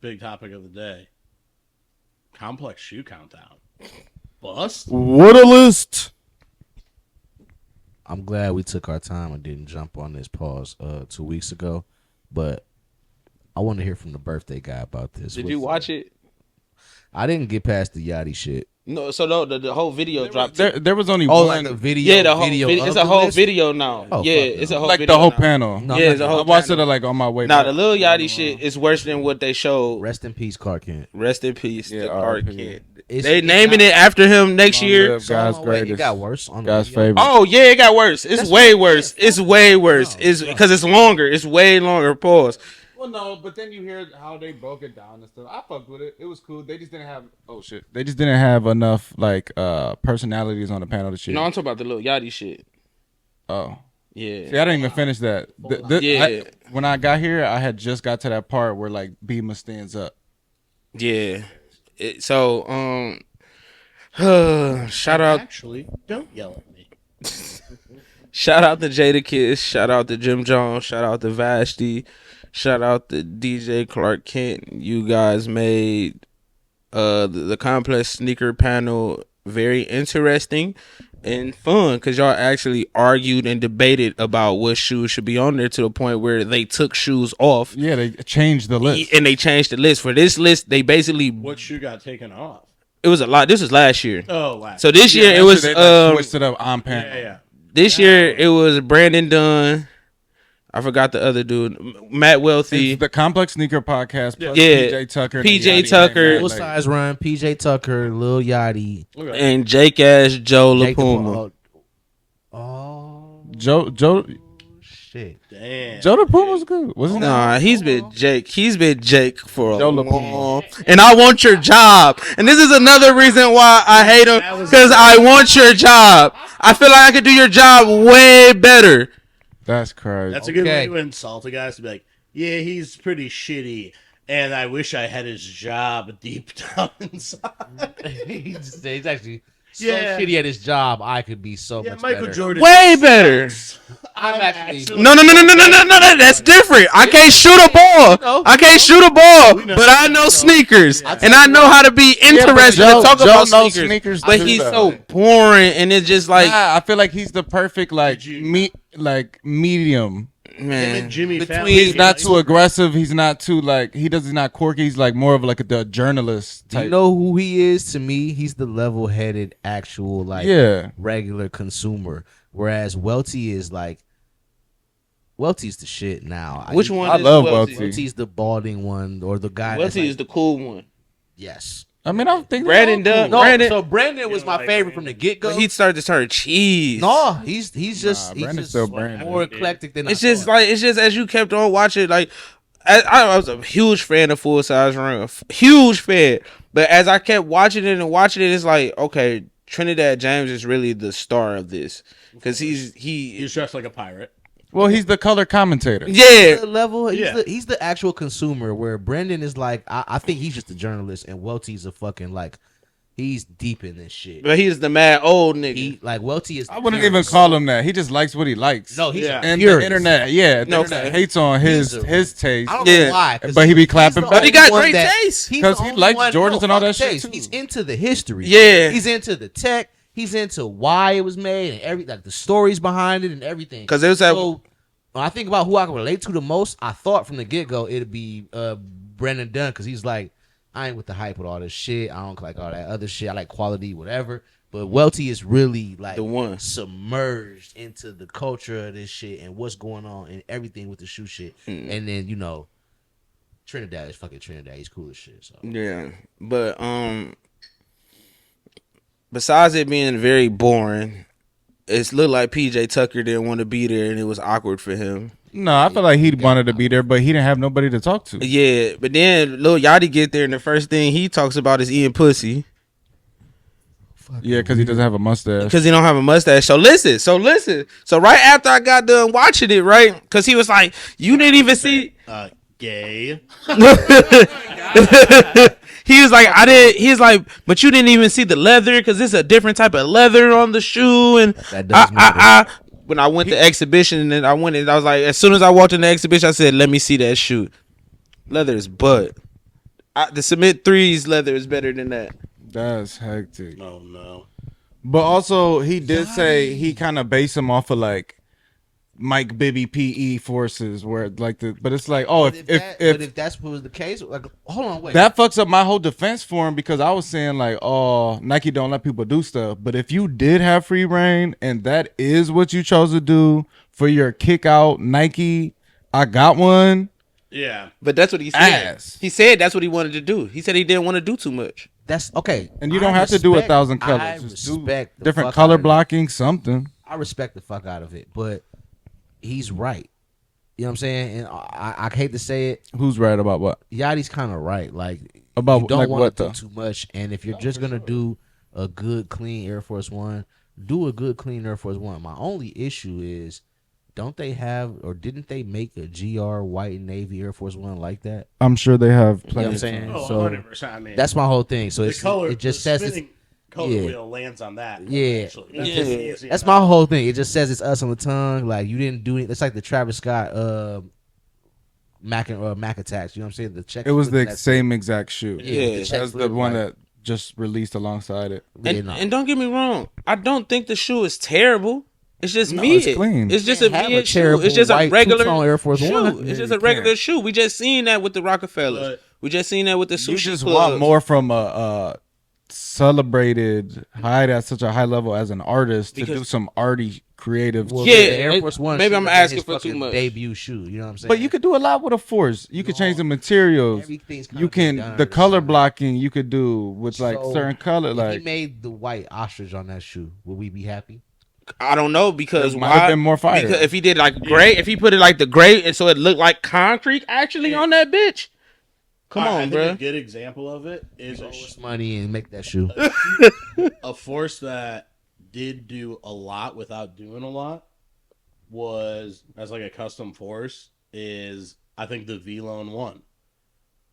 big topic of the day. Complex shoe countdown. Bust? What a list. I'm glad we took our time and didn't jump on this pause 2 weeks ago, but I want to hear from the birthday guy about this. Did you watch it? I didn't get past the Yachty shit. No, so no, the whole video dropped. There was only Oh, one. like the video. Yeah, the whole video video. of It's a the whole list? video now. Oh, Yeah, fuck no. it's a whole like video the whole now. panel. No, Yeah, it's a I whole watched panel. it like on my way. Nah, back. the Lil Yachty shit is worse than what they showed. Rest in peace, Clark Kent. Rest in peace, Yeah, to Clark RIP. Kent. It's- They it naming got- it after him next Long year. live So, God's wait, greatest. it got worse on the God's video. favorite. Oh yeah, it got worse. It's way worse. It's way worse. It's because it's longer. It's way longer. Pause. Well, no, but then you hear how they broke it down and stuff. I fucked with it. It was cool. They just didn't have. Oh shit. They just didn't have enough like personalities on the panel to shit. No, I'm talking about the Lil Yachty shit. Oh. Yeah. See, I didn't even finish that. Yeah. When I got here, I had just got to that part where like Bema stands up. Yeah. Shout out. Actually, don't yell at me. Shout out to Jada Kiss. Shout out to Jim Jones. Shout out to Vashti. Shout out to DJ Clark Kent. You guys made the complex sneaker panel very interesting and fun because y'all actually argued and debated about what shoes should be on there to the point where they took shoes off Yeah, they changed the list. and they changed the list. For this list, they basically What shoe got taken off? it was a lot. This was last year. Oh, wow. So this year it was They like, switched it up on panel. yeah. this year it was Brandon Dunn. I forgot the other dude, Matt Wealthy. It's the Complex Sneaker Podcast. Plus Yeah. PJ Tucker. PJ and Yachty Tucker. came Full back, size run. PJ Tucker, Lil Yachty, Okay. and Jake Ash Joe Jake the LaPuma. Paul. Oh Joe shit! Damn. the Puma was good. Wasn't Nah, he's been Jake. He's been Jake for a Joe long. And I want your job. And this is another reason why I hate him because I want your job. I feel like I could do your job way better. That's crazy. That's a good Okay. way to insult a guy to be like, yeah, he's pretty shitty, and I wish I had his job deep down inside. he's actually so Yeah. shitty at his job. I could be so Yeah, much Michael better. Jordan. Way better. I'm actually. No. That's different. I can't shoot a ball. I can't shoot a ball, but I know sneakers, and I know how to be interested Joe- to talk Joe about knows sneakers. sneakers But too, he's though. so boring, and it's just like, Nah, I feel like he's the perfect like Did you- medium. Him man. and Jimmy Fallon. He's not too aggressive. He's not too like he's not quirky. He's like more of like a journalist Do type. you know who he is to me? He's the level-headed, actual like Yeah. regular consumer. Whereas Welty is like, Welty's the shit now. Which one? I is love Welty? Welty. Welty's the balding one or the guy. that's Welty like, is the cool one. yes. I mean, I don't think Brandon Dunn. No, Brandon. so Brandon was You my don't like favorite from the get go. He started to turn cheese. No, he's just he's Brandon's just still Brandon. more eclectic than It's I just thought. like as you kept on watching, like I was a huge fan of Full Size Run, huge fan. But as I kept watching it, it's like, okay, Trinidad James is really the star of this because He's dressed like a pirate. Well, he's the color commentator. yeah. The level. Yeah. He's the actual consumer. Where Brendan is like, I think he's just a journalist, and Welty's a fucking like, he's deep in this shit. But he's the mad old nigga. He like Welty is. I wouldn't even call him that. He just likes what he likes. No, he's Yeah. a and purist. the internet, yeah, the No, internet okay. hates on his He's a- taste. I don't Yeah. know why, But he be clapping he's the back. But he only got one great that- taste. he's 'Cause the he only likes one- Jordans and all that fuck shit, taste. He's too. into the history. Yeah. he's into the tech. He's into why it was made and every like the stories behind it and everything. Because it was that. So when I think about who I can relate to the most, I thought from the get go it'd be Brendan Dunn because he's like, I ain't with the hype with all this shit. I don't like all that other shit. I like quality, whatever. But Welty is really like The one. submerged into the culture of this shit and what's going on and everything with the shoe shit. And then Trinidad is fucking Trinidad. He's cool as shit. So Yeah. But besides it being very boring, it looked like PJ Tucker didn't want to be there and it was awkward for him. No, I feel like he wanted to be there, but he didn't have nobody to talk to. Yeah, but then Lil Yachty get there and the first thing he talks about is eating pussy Yeah, because he doesn't have a mustache. because he don't have a mustache. So listen. So right after I got done watching it, right? Because he was like, you didn't even see. Gay. He was like, I didn't. He's like, but you didn't even see the leather because it's a different type of leather on the shoe. And That does matter. when I went to exhibition and then I was like, as soon as I walked in the exhibition, I said, let me see that shoe. Leather is butt. The Cement 3's leather is better than that. That's hectic. Oh no. But also, he did say he kind of based him off of like Mike Bibby PE forces, where like but it's like, oh, But if if that's what was the case, like, hold on, wait. that fucks up my whole defense for him, because I was saying like, oh, Nike don't let people do stuff. But if you did have free reign and that is what you chose to do for your kick out Nike, I got one. Yeah. But that's what he said. Ass. He said that's what he wanted to do. He said he didn't want to do too much. That's okay. And you don't have to do 1,000 I colors. Just do respect the different fuck color out of it. blocking, something. I respect the fuck out of it, but he's right. You know what I'm saying? And I hate to say it, Who's right about what? Yachty's kind of right. Like, About you don't like want what to though? do too much, and if you're just gonna do a good, clean Air Force One, do a good, clean Air Force One. My only issue is, don't they have, or didn't they make a GR white and navy Air Force One like that? I'm sure they have You know what plenty. I'm saying? Oh, So 100%. I mean, that's my whole thing. So the it's, color. it just the says it's, spinning color yeah. wheel lands on that. Yeah. Actually. That's, Yeah. easy that's enough. my whole thing. It just says it's us on the tongue. Like, you didn't do it. It's like the Travis Scott Mac attacks. You know what I'm saying? The check. It was the that's- same exact shoe. Yeah. That's the one that just released alongside it. Yeah, And, no. and don't get me wrong, I don't think the shoe is terrible. It's just No, mid. it's clean. It's just Can't a have a mid shoe. terrible It's just a white regular two-tone Air Force shoe. One. It's Yeah, just you a regular can't. shoe. We just seen that with the Rockefellers. But- We just seen that with the sushi You just clubs. want more from a celebrated high at such a high level as an artist to Because- do some arty creative. Well, Yeah, the Air it- Force One. maybe should I'm have been asking his for too fucking much. Debut shoe. You know what I'm saying? But you could do a lot with a force. You could change the materials. Everything's kinda You been can done the or color something. blocking. You could do with like So, certain color. If Like he made the white ostrich on that shoe, would we be happy? I don't know because It might have why? been more fire. Because if he did like gray, if he put it like the gray, and so it looked like concrete actually on that bitch. Come I on, think bro. A good example of it is Owe us money and make that shoe. a force that did do a lot without doing a lot was as like a custom force is I think the V-Lone 1.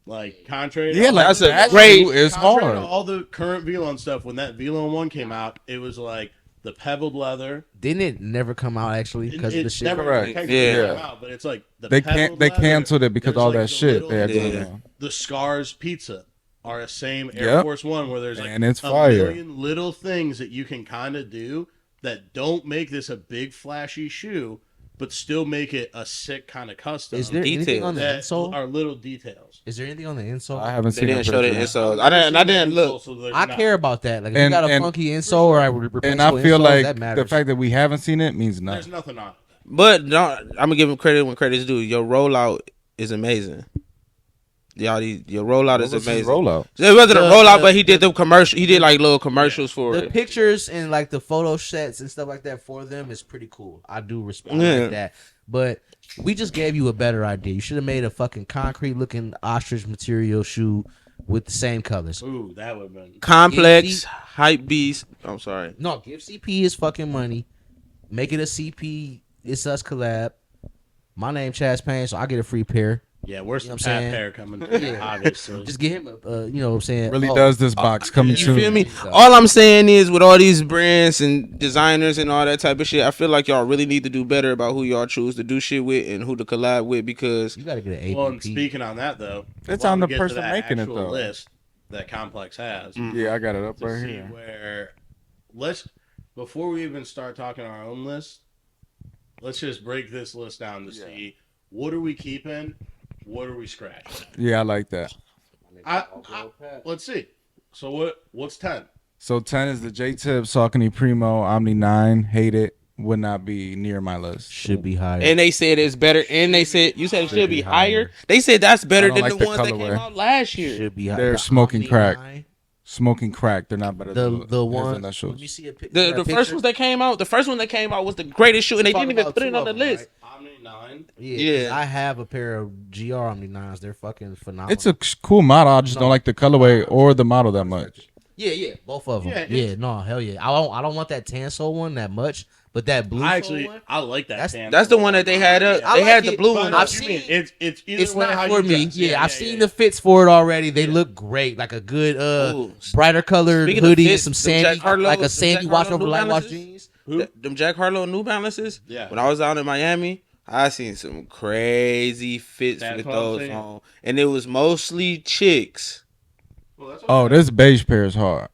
Like contrary to yeah, all like That's a that great- shoe is contrary to hard. all the current V-Lone stuff, when that V-Lone 1 came out, it was like the pebbled leather. Didn't it never come out actually because of the shit? Never Correct. technically Yeah. came out, but it's like the They pebbled they leather. canceled it because There's, all like, that the shit little- they had going Yeah. on. The Scars Pizza are a same Air Yep. Force One where there's like And it's a fire. million little things that you can kind of do that don't make this a big flashy shoe, but still make it a sick kind of custom. Is there anything Details. on the that insole? are little details? Is there anything on the insole? I haven't They seen didn't a show the picture. insole. I didn't look. So there's I not. care about that. Like, if And- you got a and- funky insole or I would And I feel insoles, like that the matters. fact that we haven't seen it means There's nothing. nothing on it. But don't, I'm gonna give him credit when credit's due. Your rollout is amazing. Your rollout is amazing. Rollout. It wasn't a The- rollout, the- but he did the commercial. He did like little commercials for the it. pictures and like the photo sets and stuff like that for them is pretty cool. I do respect Yeah. like that. But we just gave you a better idea. You should have made a fucking concrete looking ostrich material shoe with the same colors. Ooh, that would have been. Complex, Easy. hype beast. I'm sorry. No, give CP his fucking money. Make it a CP It's Us collab. My name Chaz Payne, so I get a free pair. Yeah, where's You know the what I'm Pat saying? Pear coming? Yeah. Obviously. Just get him a, you know what I'm saying? Really Oh, does this box coming You soon. feel me? All I'm saying is with all these brands and designers and all that type of shit, I feel like y'all really need to do better about who y'all choose to do shit with and who to collab with because You gotta get an APP. Well, and speaking on that though, It's while on we the get to person that making it, actual though. List that Complex has. Yeah, I got it up To right see here. where let's before we even start talking our own list, let's just break this list down to see what are we keeping, what are we scratching. Yeah, I like that. Let's see. So what's 10? So 10 is the J-Tip, Saucony Primo, Omni 9. Hate it. Would not be near my list. Should be higher. and they said it's better and they said you said it should be higher. They said that's better I don't than like the the ones that came colorway. out last year. should be higher. They're The smoking Omni crack. 9, Smoking crack. They're not better than The as one. than that Let shoes. me see a pic- The first ones that came out, the first one that came out was the greatest shoe and they Talking didn't even about put it two on the of them, list. Omni 9. Yeah, Yeah. I have a pair of GR Omni 9s. They're fucking phenomenal. It's a cool model. I just don't like the colorway or the model that much. yeah, both of them. Yeah, Yeah, it's- no, hell yeah. I don't want that tan sole one that much, but that blue I sole actually one, I like that. That's- tan That's the one. one that they had up. I They like had the it, blue but one. I've I've seen seen- it's either it's way how not you for me. dress. Yeah, I've seen the fits for it already. They look great, like a good Ooh. brighter colored Speaking of hoodie and fits, some them sandy, Jack Harlow- like a them sandy Jack wash Harlow over New light wash Balances? jeans. Who? Them Jack Harlow New Balances. Yeah. When I was out in Miami, I seen some crazy fits That's with what I'm those saying. on, and it was mostly chicks. Well, that's Oh, this beige pair is hard.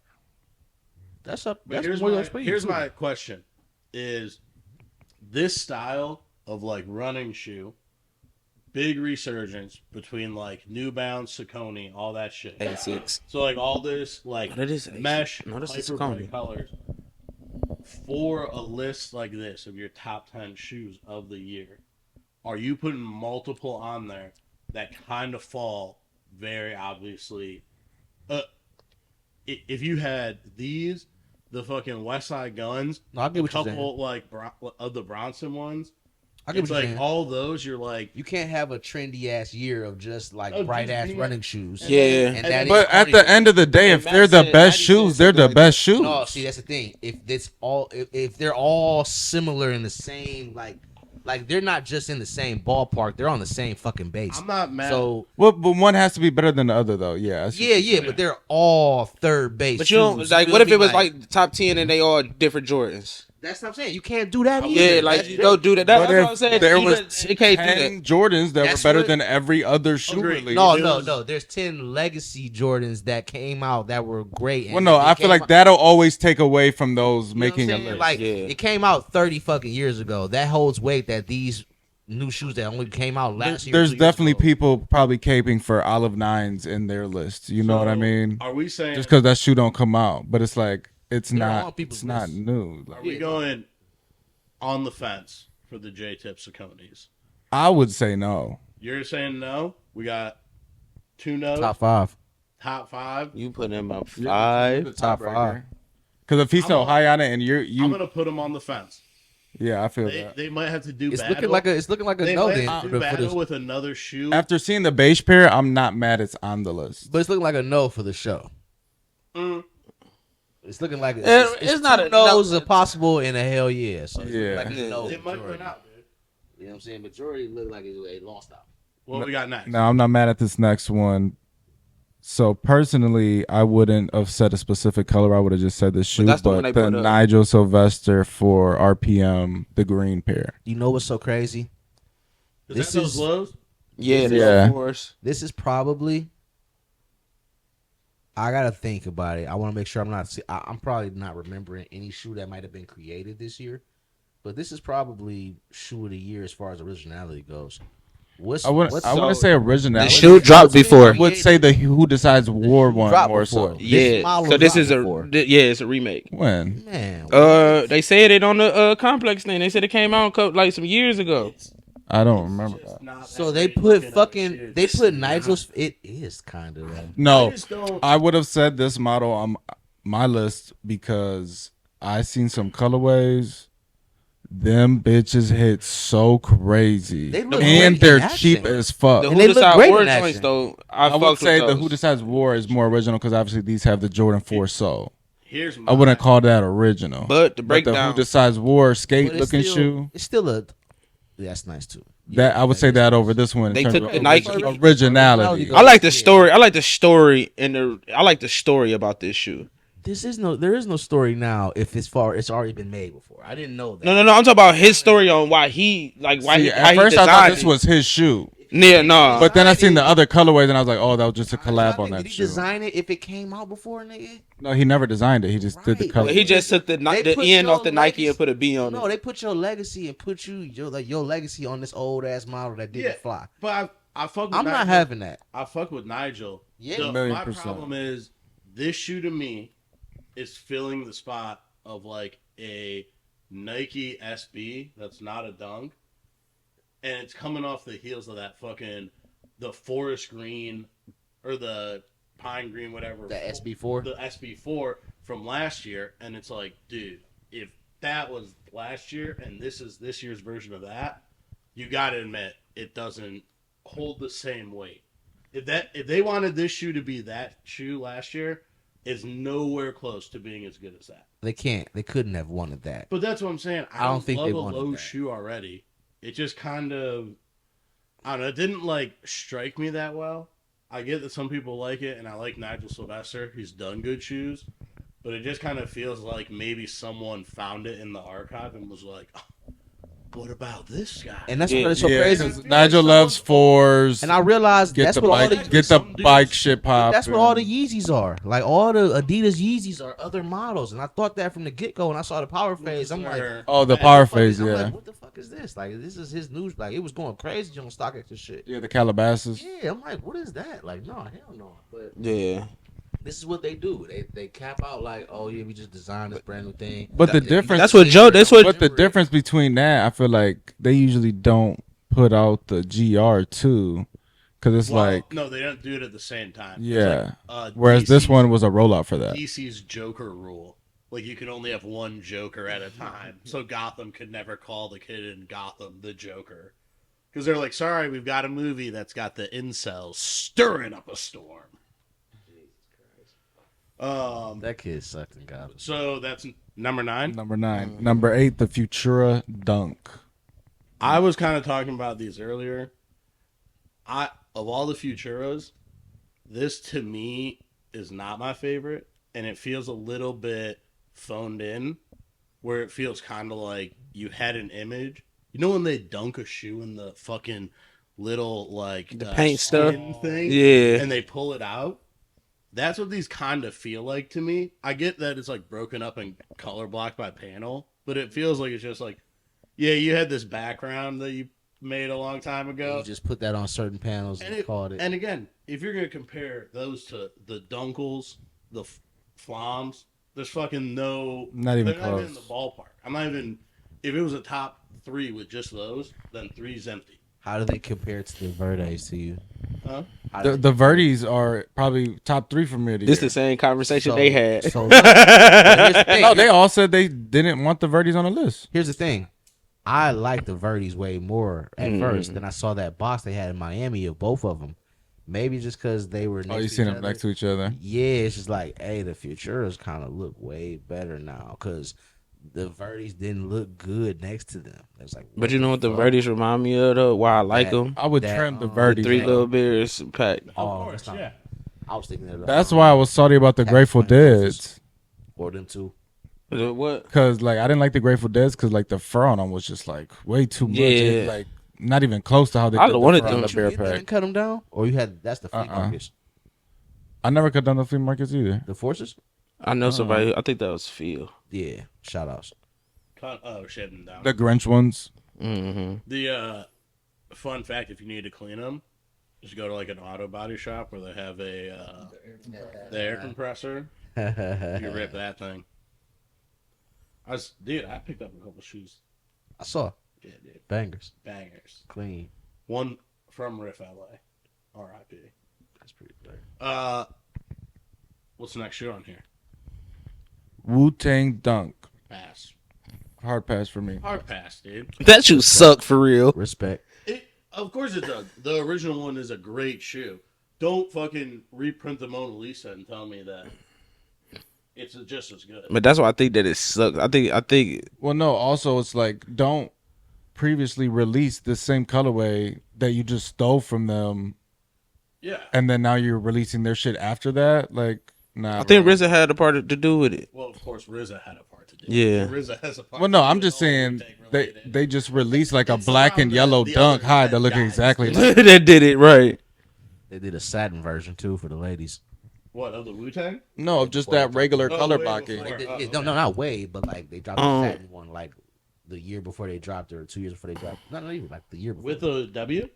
That's up. But That's here's more my your speed, here's too. my question: is this style of like running shoe big resurgence between like New Balance, Saucony, all that shit? A6. So like all this like No, that is A6. mesh, No, that's a hyper bright Saucony. colors for a list like this of your top 10 shoes of the year. Are you putting multiple on there that kind of fall very obviously? If you had these, the fucking West Side Guns, No, I get a what you're saying. couple like of the Bronson ones, I get it's what you're like saying. all those. You're like, You can't have a trendy ass year of just like Oh, bright just ass being- running shoes. Yeah. And that But is at the end of the day, And if Matt they're the said best 90 shoes, cents, they're the something like best that. shoes. No, see that's the thing. If they're all similar in the same like they're not just in the same ballpark, they're on the same fucking base. I'm not mad. So Well, but one has to be better than the other, though. Yeah. that's- yeah, but they're all third base. But you don't shoes. like. feel What if me? it was like top 10 and they all different Jordans? That's what I'm saying. You can't do that either. Yeah, like That's you don't do that. That's But what if I'm saying. there You was can't- it can't do 10 that. Jordans that That's were better what- than every other shoe Agreed. release. No, It no, was- no. There's 10 legacy Jordans that came out that were great. and Well, no, they I feel came like out- that'll always take away from those you know what I'm making a saying? list. Like Yeah. it came out 30 fucking years ago. That holds weight that these new shoes that only came out last year. There's 2 years definitely ago. people probably caping for olive nines in their list. You know what I So, mean? Are we saying? Just because that shoe don't come out, but it's like it's They're on not. people's It's not lists. new. Like, are we going on the fence for the J-Tip Sauconys? I would say no. You're saying no. We got two no's. top 5. Top 5. You put them up 5. Top five. Because if he's I'm so a- high on it, and I'm gonna put them on the fence. yeah, I feel They, that. they might have to do. It's battle. looking like a They no might then. have to for do the- for battle this- with another shoe. After seeing the beige pair, I'm not mad it's on the list. But it's looking like a no for the show. Mm. It's looking like It's not two a- no's no. are possible and a hell yeah. So it's Yeah. like a no. It might majority. win out, dude. You know what I'm saying? Majority look like it lost out. What we got next? Now I'm not mad at this next one. So personally, I wouldn't have said a specific color. I would have just said the shoe. that's the one But they the put up. Nigel Sylvester for RPM, the green pair. You know what's so crazy? Is this that those is- lows? Yeah, Yeah. of course. This is probably. I gotta think about it. I want to make sure I'm not. I'm probably not remembering any shoe that might have been created this year, but this is probably shoe of the year as far as originality goes. I wouldn't say originality. The shoe dropped before. I would say the Who Decides War one Dropped more before. so. Yeah. model So this dropped is a before. it's a remake. When? Man, They said it on the complex thing. They said it came out like some years ago. I don't remember Just that. not so that they great put looking of a fucking shoe. they It's put not. Nigel's. It is kind of. I No, just don't. I would have said this model on my list because I seen some colorways. Them bitches hit so crazy, They look and great they're in action. cheap as fuck. The And Who they look Decide great War in joints action. though. I would fucked say with the those. Who Decides War is more original because obviously these have the Jordan 4 sole. Here's I wouldn't my- call that original. But the But the breakdown. Who Decides War skate But it's looking still- shoe. It's still a. That's nice too. That I would say that over this one. In They terms took of the Nike- originality. Go- I like the story. I like the story I like the story about this shoe. There is no story now. If it's already been made before. I didn't know that. No. I'm talking about his story on why he how See, he at first I thought designed this it. was his shoe, Yeah, no. but then I seen the other colorways and I was like, oh, that was just a I collab on think, that did he shoe. design it if it came out before, nigga? No, he never designed it. He just did the Right. color. he just took the They put end your off the Nike legacy- and put a B on No, it. they put your legacy and put your legacy on this old ass model that didn't Yeah. fly. But I fuck with I'm not Nigel. having that. I fuck with Nigel. Yeah. The- Million my percent. problem is this shoe to me is filling the spot of like a Nike SB that's not a dunk, and it's coming off the heels of that fucking the forest green or the pine green, whatever. The SB4. The SB4 from last year, and it's like, dude, if that was last year and this is this year's version of that, you got to admit it doesn't hold the same weight. If they wanted this shoe to be that shoe last year, it's nowhere close to being as good as that. They can't. They couldn't have wanted that. But that's what I'm saying. I don't think love they a wanted low that. shoe already. It just kind of, I don't know. It didn't like strike me that well. I get that some people like it, and I like Nigel Sylvester. He's done good shoes, but it just kind of feels like maybe someone found it in the archive and was like, oh, what about this guy? And that's Yeah. what it's so Yeah, crazy. 'cause Nigel loves fours. And I realized get that's the what all bike, the get the some dudes- bike shit pop. that's what all the Yeezys are. Like all the Adidas Yeezys are other models, and I thought that from the get go. When I saw the power phase, I'm like, Oh, the Man, power what the fuck phase, is- I'm yeah. like, what the fuck is this? Like, this is his news. Like, it was going crazy on StockX and shit. Yeah, the Calabasas. Yeah, I'm like, what is that? Like, no, hell no. But Yeah. this is what they do. They cap out like, oh yeah, we just designed this brand new thing. But the If you difference- That's what Joe- that's what- But the difference between that, I feel like they usually don't put out the GR too, because it's Well, like, no, they don't do it at the same time. It's yeah. like, Whereas this DC's one was a rollout for that. DC's Joker rule. Like you can only have one Joker at a time. So Gotham could never call the kid in Gotham the Joker. Because they're like, sorry, we've got a movie that's got the incels stirring up a storm. That kid sucked and got it. So that's number 9. Number 9, number 8, the Futura Dunk. I was kind of talking about these earlier. Of all the Futuras, this to me is not my favorite, and it feels a little bit phoned in, where it feels kind of like you had an image. You know when they dunk a shoe in the fucking little like The paint skin stuff? thing, Yeah. and they pull it out. That's what these kind of feel like to me. I get that it's like broken up and color blocked by panel, but it feels like it's just like, yeah, you had this background that you made a long time ago. You just put that on certain panels and, called it. And again, if you're gonna compare those to the Dunkles, the Floms, there's fucking no, Not even they're not even in close. the ballpark. I'm not even. If it was a top 3 with just those, then 3's empty. How do they compare to the Verdes to you? Huh? How do The Verdes are probably top 3 for me. This the same conversation So- they had. so- But here's the thing. No, they all said they didn't want the Verdes on the list. Here's the thing. I like the Verdes way more at first. Then I saw that box they had in Miami of both of them. Maybe just because they were next Oh, you to seen each them other. next to each other. Yeah, it's just like, hey, the Futuras kind of look way better now because the Verdes didn't look good next to them. It was like, But you know what the fuck? Verdes remind me of though? Why I like That- them? I would That, trim the the Verdes. 3 though. little beers pack. Oh, that's not. yeah. I was thinking of the, That's why I was salty about the That's Grateful fine. Deads. or them two. What? Cause like I didn't like the Grateful Deads because like the fur on them was just like way too much. Yeah. It, like not even close to how they I did the wanted fur on them the to bear You didn't pack. cut them down, or you had that's the flea markets, I never cut down the flea markets either. the forces. I know somebody. I think that was Phil. Yeah, shout outs. Oh, shit them down. The Grinch ones. Mm-hmm. The fun fact: if you need to clean them, just go to like an auto body shop where they have a the air compressor. You rip that thing. I picked up a couple shoes. I saw Yeah, dude, bangers, bangers. clean. One from Riff LA, R.I.P. That's pretty good. What's the next shoe on here? Wu Tang Dunk. Pass. Hard pass for me. Hard pass, dude. That shoe suck for real. Respect. Of course it does. The original one is a great shoe. Don't fucking reprint the Mona Lisa and tell me that it's just as good. But that's why I think that it sucks. I think Well, no. Also, it's like don't previously release the same colorway that you just stole from them, Yeah. and then now you're releasing their shit after that. Like, nah. I think bro. RZA had a part to do with it. Well, of course, RZA had a part to do. Yeah. RZA has a part. Well, no. to do I'm with just all saying Wu-Tang they related. just released like a It's black around and yellow the dunk other high that 10 look guys. exactly like. That did it right. They did a satin version too for the ladies. What of the Wu Tang? No, just that regular Oh, color way blocking. before. They did- Oh, yeah, okay. no, not way, but like they dropped Oh. the satin one like the year before they dropped, or 2 years before they dropped. Not even like the year before. With a W?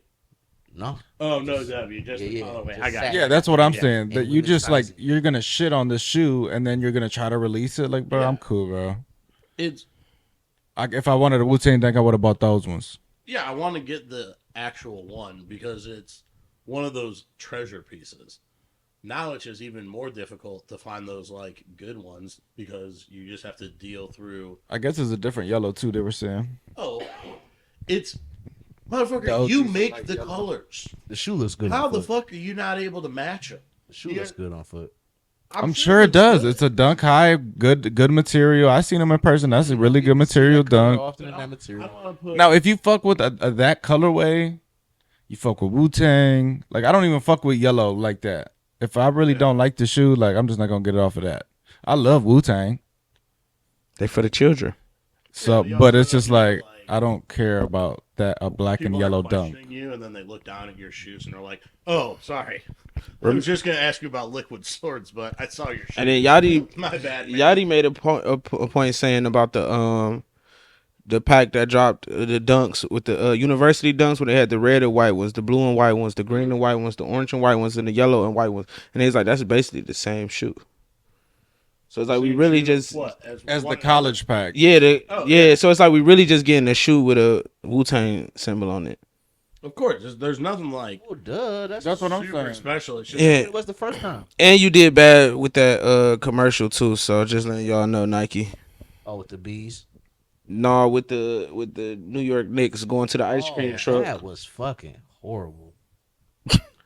no, Oh no, W. Just Yeah, the yeah, colorway. just I got satin. you. Yeah, that's what I'm Yeah. saying. That And you women's just like sizing. you're gonna shit on the shoe and then you're gonna try to release it. Like, bro, Yeah. I'm cool, bro. It's If I wanted a Wu Tang Dunk, I would have bought those ones. yeah. I want to get the actual one because it's one of those treasure pieces. Now it's just even more difficult to find those like good ones because you just have to deal through. I guess it's a different yellow too. They were saying. Oh, it's motherfucker. Those You are make like the yellow. colors. the shoe looks good. How on the foot. fuck are you not able to match them? The shoe Yeah. looks good on foot. I'm sure it does. It's a dunk high, good material. I seen them in person. That's a really good material dunk. Often in that I material. don't want to put. Now, if you fuck with that colorway, you fuck with Wu Tang. Like I don't even fuck with yellow like that. If I really don't like the shoe, like I'm just not gonna get it off of that. I love Wu Tang. They for the children. So, you but also it's just don't like need, I don't care about that. A black and people yellow are dunk. questioning you, and then they look down at your shoes and they're like, "Oh, sorry, I was just gonna ask you about liquid swords, but I saw your shoes." And then Yachty, My bad, man. Yachty made a point saying about the pack that dropped the dunks with the university dunks when they had the red and white ones, the blue and white ones, the green and white ones, the orange and white ones, and the yellow and white ones. And he's like, that's basically the same shoe. So it's like we really just what As the one college pack. yeah Oh, yeah. So it's like we really just getting a shoe with a Wu-Tang symbol on it. Of course, there's nothing like Oh, duh. That's That's what I'm super saying. special. It's just Yeah, It was the first time. and you did bad with that commercial too. So just letting y'all know, Nike. Oh, with the bees. No, with the New York Knicks going to the ice cream truck, That was fucking horrible.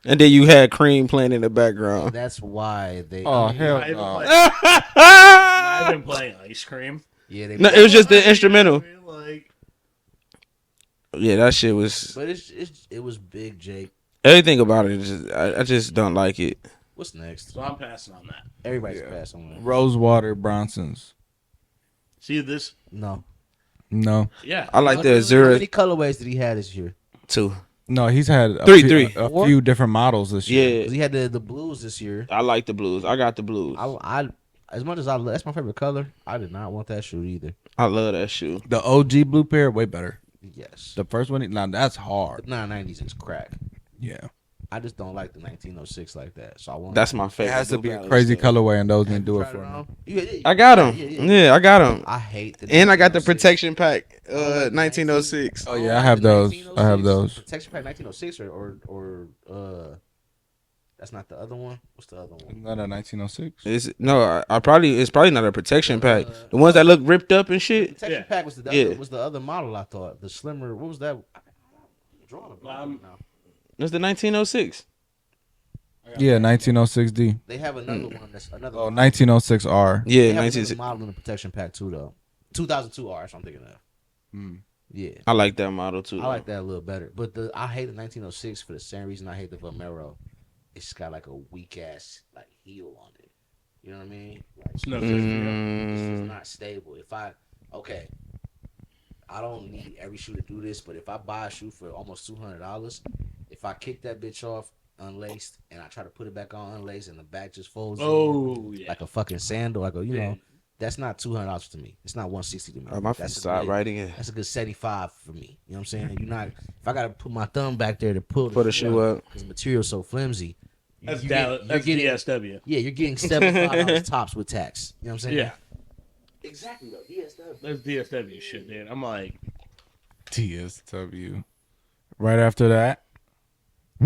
and then you had Cream playing in the background. That's why they. Oh I mean, hell I haven't no! played- I've been playing ice cream. Yeah, they. No, it was just the instrumental. Like, Yeah, that shit was But it was big, Jake. everything about it. I just don't like it. What's next? so I'm passing on that. Everybody's passed on that. Rosewater Bronsons. See this? No. No, I like the How Azura many colorways did he have this year? too. no, he's had Three. a Four? few different models this year. Yeah, 'Cause he had the blues this year. I like the blues. I got the blues. I as much as that's my favorite color. I did not want that shoe either. I love that shoe. The OG blue pair way better. Yes. The first one, now that's The hard. 990s is crack. Yeah, I just don't like the 1906 like that. So I want. That's my it favorite. has to New be a Balance crazy thing. colorway, and those didn't do it Tried for me. on? I got them. Yeah, I got them. I hate the. And I got the 1906. protection pack. I like the 1906. Oh, yeah, I like have the those. I have 1906. those. Protection pack 1906 or that's not the other one. What's the other one? Isn't that a 1906? It's probably not a protection pack. The ones that look ripped up and shit. Protection Yeah. pack was the Yeah. other, was the other model. I thought the slimmer. What was that? I'm drawing a blank now. It's the 1906. Yeah, 1906D. They have another one. That's another. Oh, model. 1906R. Yeah, They have another 1906. model in the protection pack too, though. 2002R. So I'm thinking of. Hmm. Yeah. I like that model too. I like that a little better. But I hate the 1906 for the same reason I hate the Vomero. It's got like a weak ass like heel on it. You know what I mean? Like, It's no it's Mm. just not stable. I don't need every shoe to do this, but if I buy a shoe for almost $200, if I kick that bitch off unlaced and I try to put it back on unlaced and the back just folds in Oh yeah. like a fucking sandal, like that's not $200 to me. It's not $160 to me. Oh, my That's a side good- writing it. That's a good 75 for me. You know what I'm saying? You're not. If I gotta put my thumb back there to pull Put a shoe up. because the material's so flimsy. That's you're that's getting DSW. yeah, you're getting $75 tops with tax. You know what I'm saying? Yeah, exactly though. DSW. that's DSW shit, dude. I'm like, TSW. Right after that,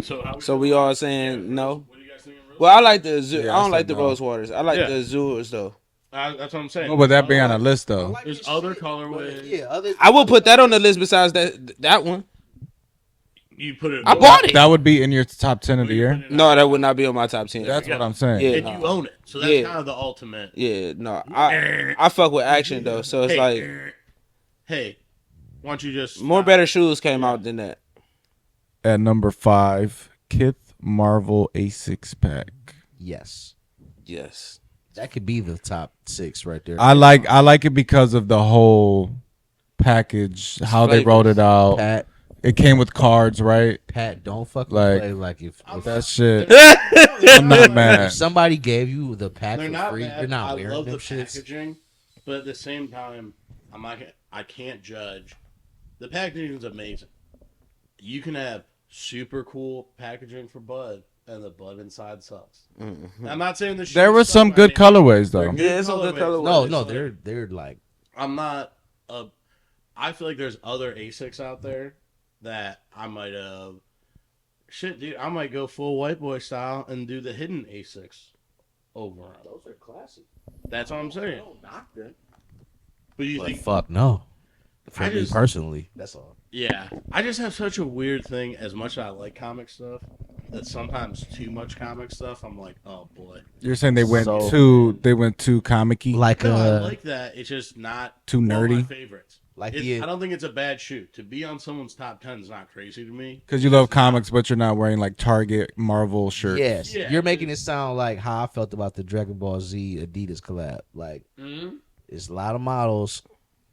So we all saying no. What do you guys think? Well, I like the Azure. Yeah, I I don't like said the no. Rose Waters. I like Yeah. the Azures though. That's what I'm saying. what would that be on a list I though? like There's this other shit, colorways. but yeah, other. I will put that on the list besides that one. You put it. I bought it. That would be in your top 10 of the year. No, that would not be on my top 10. That's Yeah. what I'm saying. Yeah. and you own it, so that's Yeah. kind of the ultimate. Yeah, no. I fuck with action though, so it's Hey, like hey, why don't you just more better shoes came out than that. At number 5, Kith Marvel A6 pack. Yes, Yes. that could be the top 6 right there. I like it because of the whole package, how they wrote it out. Pat, It came with cards, right? don't fucking Like, play like if That shit. I'm not if mad. somebody gave you the pack They're for not free, bad. you're not I wearing love them the shits. packaging, but at the same time, I can't judge. The packaging is amazing. You can have super cool packaging for Bud, and the Bud inside sucks. I'm not saying the There shoes were suck some by good any- colorways though. They're Yeah, it's some good colorways. No, It's no, like- they're like I'm not a. I feel like there's other Asics out there that I might have. Shit, dude, I might go full white boy style and do the hidden Asics over. those are classic. That's what I'm saying. But you But think? fuck no. For I me just- personally, that's all. Yeah, I just have such a weird thing. As much as I like comic stuff, that sometimes too much comic stuff, I'm like, oh boy. You're saying they went So- too comic-y? Like No, I like that. It's just not Too one of my nerdy? favorites. Like It's, the- I don't think it's a bad shoe. To be on someone's top 10 is not crazy to me. Because you love comics, but you're not wearing like Target, Marvel shirts. yes, Yeah. you're making it sound like how I felt about the Dragon Ball Z Adidas collab. Like Mm-hmm. it's a lot of models.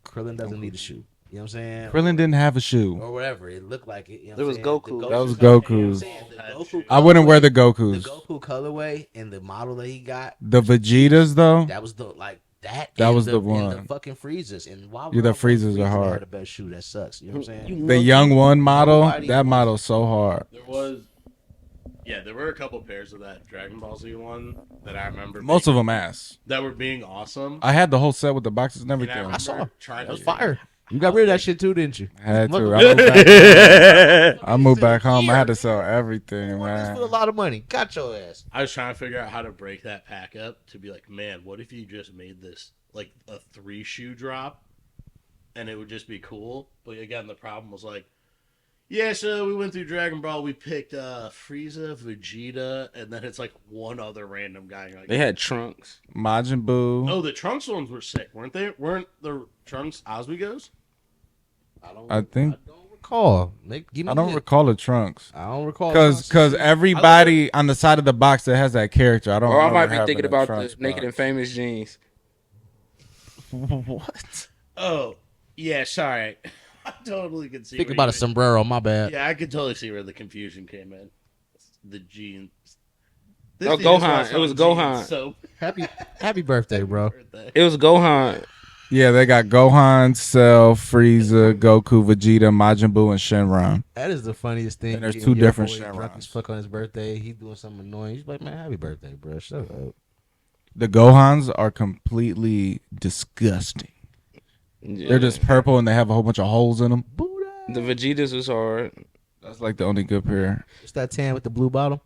Krillin doesn't need a shoe. You know what I'm saying? Krillin didn't have a shoe. Or whatever. It looked like it. You know It what was I'm saying? Goku. That was You know what I'm Goku's. saying? The Goku I wouldn't wear the colorway- Gokus. The Goku colorway and the model that he got. The Vegetas though. That was the like that. That and was the and one. the fucking freezers and why Yeah, the would freezers are Frieza hard. Had the best shoe. That sucks. You know what I'm saying? The young one model. Nobody That wants- model's so hard. There were a couple pairs of that Dragon Ball Z one that I remember. Most of them ass. that were being awesome. I had the whole set with the boxes and And everything. I saw. trying That was to fire. You got rid of that shit too, didn't you? I had to. Look- I moved back, I moved back home. I had to sell everything, This man. for a lot of money. Got your ass. I was trying to figure out how to break that pack up to be like, man, what if you just made this like a 3 shoe drop, and it would just be cool. But again, the problem was like, yeah, so we went through Dragon Ball. We picked Frieza, Vegeta, and then it's like one other random guy. You're like, They had Trunks. Majin Buu. oh, the Trunks ones were sick, weren't they? Weren't the Trunks Oswegos? I think I don't recall. Give me I don't hit. recall the Trunks. I don't recall. Cause everybody on the side of the box that has that character, I don't. Or I remember might be having thinking a about Trunks the Naked box. and Famous jeans. What? Oh, yeah, sorry. I totally can see. think where about a you- sombrero. My bad. Yeah, I could totally see where the confusion came in. The jeans. Oh, dude just Gohan. wants It was some Gohan. jeans, So Happy birthday, bro. birthday. It was Gohan. Yeah, they got Gohan, Cell, Frieza, Goku, Vegeta, Majin Buu, and Shenron. That is the funniest thing. And there's Getting two your different boy Shenrons. drunk as fuck on his birthday. He doing something annoying. He's like, man, happy birthday, bro. Shut up. The Gohans are completely disgusting. Yeah. They're just purple and they have a whole bunch of holes in them. Buddha. The Vegetas was hard. That's like the only good pair. It's that tan with the blue bottom.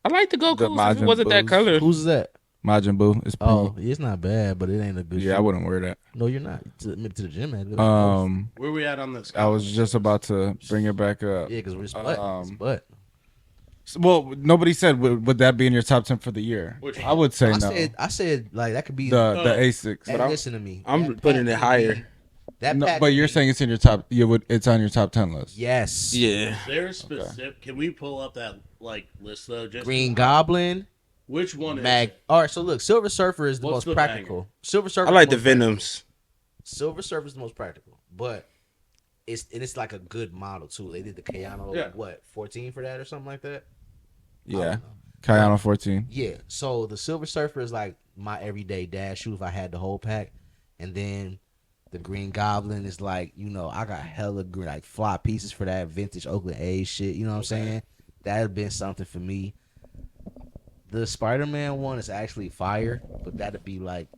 I like the Goku. If Majin it wasn't that Buus. color. Who's that? Majin Buu is pink. Oh, it's not bad, but it ain't a good. yeah, I shoe. wouldn't wear that. No, you're not. Maybe to the gym, man. Where we at on this? I was just about to bring it back up. Yeah, because we're butt. It's butt. Well, nobody said would that be in your top 10 for the year. Which I would say I no. said like that could be. The Asics. Hey, I'm- listen to me. I'm That putting pack it could higher. be- That No, pack but could you're be- saying it's in your top. It's on your top 10 list. yes. Yeah. Is there a specific? Can we pull up that like list though? Just Green Goblin. Which one Mag. is? It? All right, so look, Silver Surfer is the What's most the practical. Silver Surfer. I like is the most practical. Venoms. Silver Surfer is the most practical, but it's like a good model too. They did the Kayano Yeah. 14 for that or something like that. I Yeah. don't know. Kayano 14. Yeah. So the Silver Surfer is like my everyday dad shoe if I had the whole pack, and then the Green Goblin is like, I got hella green, like fly pieces for that vintage Oakland A shit. You know what I'm saying? That'd been something for me. The Spider-Man one is actually fire, but that'd be like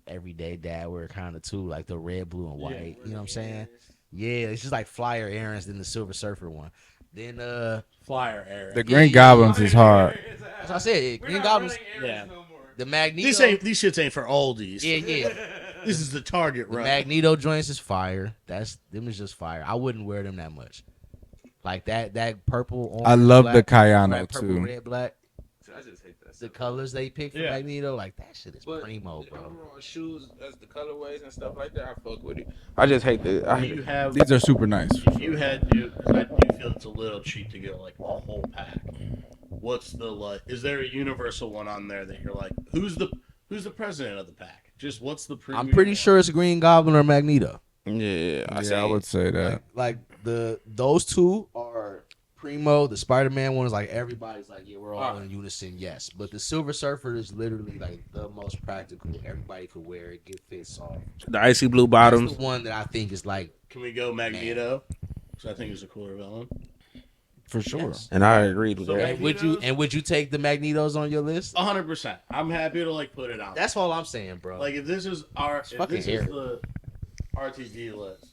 everyday dad wear kind of too, like the red, blue, and white. You know what I'm saying? Yeah, it's just like flyer errands than the Silver Surfer one. Then Flyer era. The Green Goblins is hard. as I said, Green Goblins, Yeah. the Magneto. These shits ain't for oldies. Yeah. This is the Target The run. Magneto joints is fire. Them is just fire. I wouldn't wear them that much. Like that purple. Orange, I love the black, Kayano red, purple, too. red, black. I just hate that. The colors they pick for Yeah. Magneto, like that shit is primo, bro. Overall shoes, as the colorways and stuff like that, I fuck with it. I just hate the. You have. These are super nice. If you had to, because I do feel it's a little cheap to go like a whole pack. What's the like? Is there a universal one on there that you're like, who's the president of the pack? Just what's the? I'm pretty sure it's Green Goblin or Magneto. Yeah, I would say that. Like those two are primo. The Spider-Man one is like everybody's like, yeah, we're all in unison, yes. But the Silver Surfer is literally like the most practical. Everybody could wear it, get fit soft. The icy blue That's bottoms. the one that I think is like Can we go Magneto? Because I think he's a cooler villain. For sure. yes. And I agreed with So that. And would you take the Magnetos on your list? 100%. I'm happy to like put it on. That's all I'm saying, bro. Like if this is fucking this hair. is the RTD list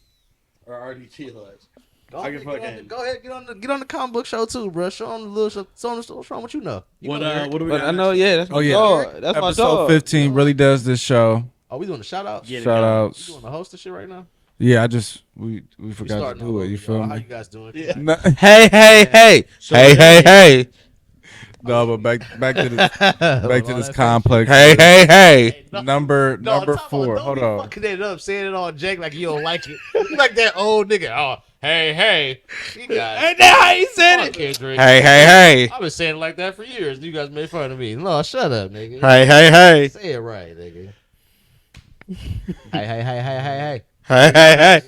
or RDT list. go, I ahead, can fucking- go ahead, get on the comic book show too, bro. Show them the little show. Show them what you know. You What know, Eric. what do we But got I know, next? yeah, that's my Oh, yeah. dog. That's my Episode dog. 15 really does this show. Are we doing the shout outs? Get it Shout going. You outs. doing the host and shit right now? Yeah, we We forgot to starting do all it. You over, feel y'all. How me? you guys doing? Yeah. No, Hey, hey, hey, So hey, hey, hey, but back to this back to this complex. hey, hey, hey. Number No, number I'm talking 4. about, Hold don't be on. fucking it up, saying it on Jake like you don't like it. You like that old nigga. Oh, hey. You guys. Ain't that how you said Fuck it? Kendrick. Hey, hey, hey, I've been saying it like that for years. You guys made fun of me. No, shut up, nigga. hey, hey, hey, Say it right, nigga. hey. hey, hey, hey.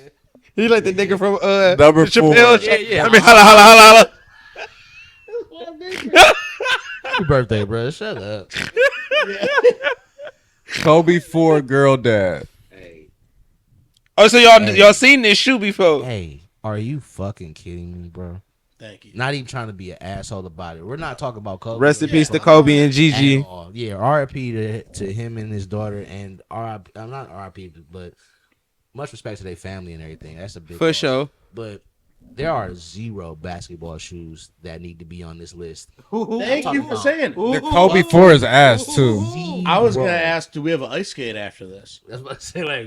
He like the nigga from Number Chappelle. 4. Yeah. I mean, holla. Happy birthday, bro. Shut up. Kobe 4 girl dad. Hey, Oh, so y'all seen this shoe before? hey, are you fucking kidding me, bro? Thank you. Not even trying to be an asshole about it. We're not talking about Kobe. Rest in We're peace to talking Kobe and at Gigi. all. Yeah, R.I.P. to him and his daughter, and R.I.P. I'm not R.I.P. but much respect to their family and everything. That's a big For loss. sure. But there are 0 basketball shoes that need to be on this list. Thank you for saying it. The Kobe 4 is ass too. I was Zero. gonna ask, do we have an ice skate after this? That's what I say. Like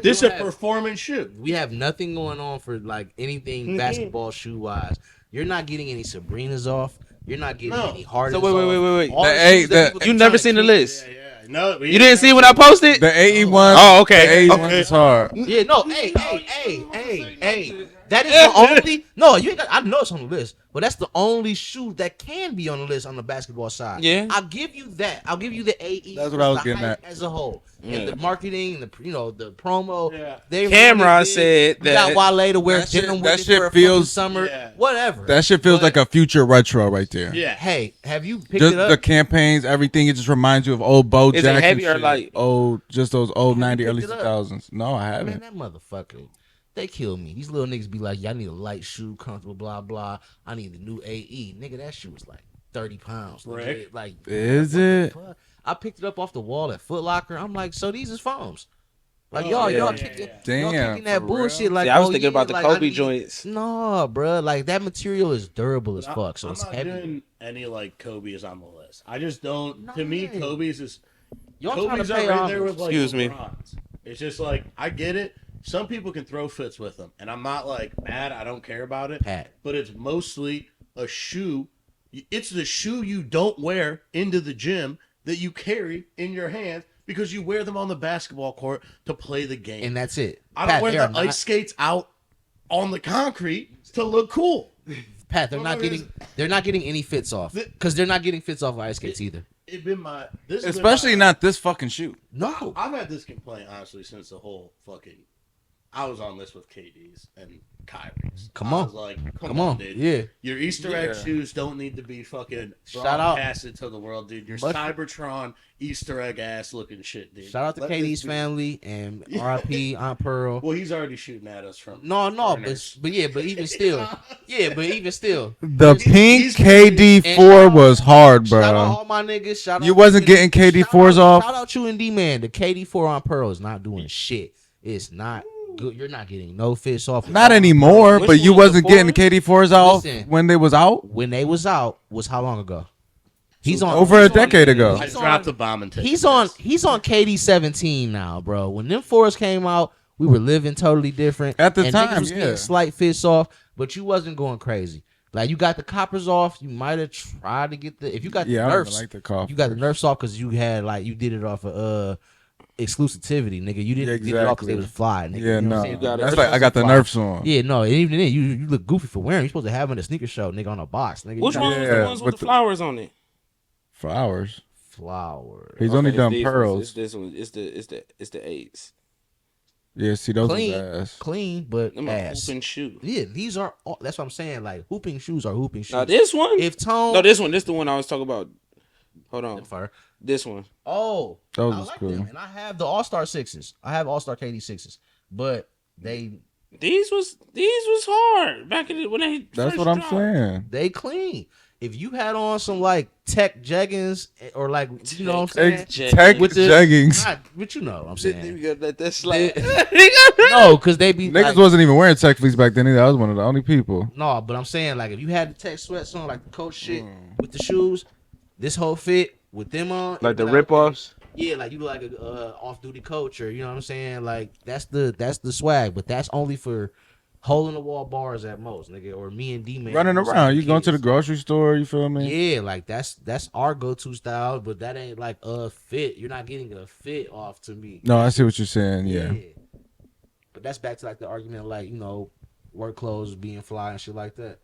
This is a don't have- performance shoe. we have nothing going on for like anything basketball shoe wise. You're not getting any Sabrinas off. You're not getting No. any Hardens. So wait. All The the eight- shoes that the- people You keep never trying to seen the keep- list. Yeah. No, You didn't see when I posted? The 81. Oh, okay. The 81 Okay. is hard. Yeah, no, hey. That is the only. No, you ain't got. I know it's on the list, but that's the only shoe that can be on the list on the basketball side. Yeah. I'll give you that. I'll give you the AE. That's what I was the getting hype at. as a whole, Yeah. and the marketing, and the promo. Yeah. They Cameron really did. said You got that- Wale to wear That shit- denim that with it shit for a fucking feels- summer, Yeah. whatever. That shit feels But, like a future retro right there. Yeah. Hey, have you picked Just it up? the campaigns, everything. It just reminds you of old Bo Is it Jackson. heavy or shit. light? Just those old Have you 90, early picked it up? 2000s. No, I Man, haven't. that motherfucker. They kill me. These little niggas be like, yeah, I need a light shoe, comfortable, blah, blah. I need the new AE. Nigga, that shoe was like 30 pounds. Nigga. Right. Like, Is what the it? fuck? I picked it up off the wall at Foot Locker. I'm like, so these is foams. Like, Oh, y'all yeah. kicking, Damn, y'all kicking that for bullshit. real? Like, See, I was oh, thinking about the like, I Kobe need- joints. No, bro. Like, that material is durable as I'm- fuck, so I'm it's not heavy. doing any like Kobe's on the list. I just don't. No To me, way. Kobe's is Y'all trying Kobe's to are pay right there homage. with like Excuse me. LeBron's. It's just like I get it. Some people can throw fits with them, and I'm not like mad. I don't care about it. Pat. But it's mostly a shoe. It's the shoe you don't wear into the gym that you carry in your hand because you wear them on the basketball court to play the game. And that's it. I don't Pat, wear they the are not- ice skates out on the concrete to look cool. Pat, they're not getting any fits off. Because they're not getting fits off of ice skates either. It been my this has been Especially my- not this fucking shoe. No. I've had this complaint honestly since the whole fucking. I was on this with KD's and Kyrie's. Come I on. was like, Come on. dude. Yeah. Your Easter egg Yeah. shoes don't need to be fucking Shout out. broadcasted to the world, dude. Your But- Cybertron Easter egg ass looking shit, dude. Shout out to Let this KD's be- family and RIP Aunt Pearl. Well, he's already shooting at us from. No, Burners. but even still. Yeah, but even still. The pink he's- KD4 was hard, Shout out bro. all my niggas. Shout You out wasn't getting KD4s off? Shout out you and D-Man. The KD4 on Pearl is not doing shit. It's not good. You're not getting no fits off. Not anymore, Which but you one was the wasn't getting the KD4s off Listen. when they was out. When they was out was how long ago? He's on Over a he's on- decade ago. I he's dropped on- the bomb and take He's the on test. he's on KD 17 now, bro. When them fours came out, we were living totally different. At the and time, niggas was yeah. getting slight fits off, but you wasn't going crazy. Like you got the coppers off, you might have tried to get the if you got Yeah, I the don't nerfs, even like the cough. you got the nerfs off because you had like you did it off of exclusivity, nigga. You didn't get it off because they Exactly. was fly, nigga. Yeah, You know what no. I'm saying? got it. That's like I got the Fly. nerfs on. Yeah, no, and even then you look goofy for wearing. You're supposed to have in a sneaker show, nigga, on a box, nigga. Which You one got was Yeah, the ones with with the the- flowers on it? For hours. Flower. He's only Okay, done these ones. pearls. It's this one. It's the eights. Yeah, see those Clean, was ass. clean, but Them are ass. hooping shoe. Yeah, these are. All, that's what I'm saying. Like hooping shoes are hooping shoes. Now this one. If Tone, No, this one. This the one I was talking about. Hold on. Fire. This one. Oh, Those I was like cool. them, and I have the All Star sixes. I have All Star KD sixes, but they These was hard back in the, when they. That's first what I'm dropped. saying. clean. If you had on some like tech jeggings or like you know what I'm saying, Tech With the- jeggings. not, but you know what I'm saying. gotta let that slide. No, because they be Niggas like, wasn't even wearing tech fleece back then either. I was one of the only people. no, but I'm saying like if you had the tech sweats on like the coach shit Mm. with the shoes, this whole fit with them on, Like the it'd be rip offs. Yeah, like you look like a off duty coach, or you know what I'm saying. Like that's the swag, but that's only for hole in the wall bars at most, nigga. Or me and D man Running around. You going to the grocery store, you feel me? Yeah, like that's our go to style, but that ain't like a fit. You're not getting a fit off to me. No, I see what you're saying. Yeah. But that's back to like the argument, like you know, work clothes being fly and shit like that.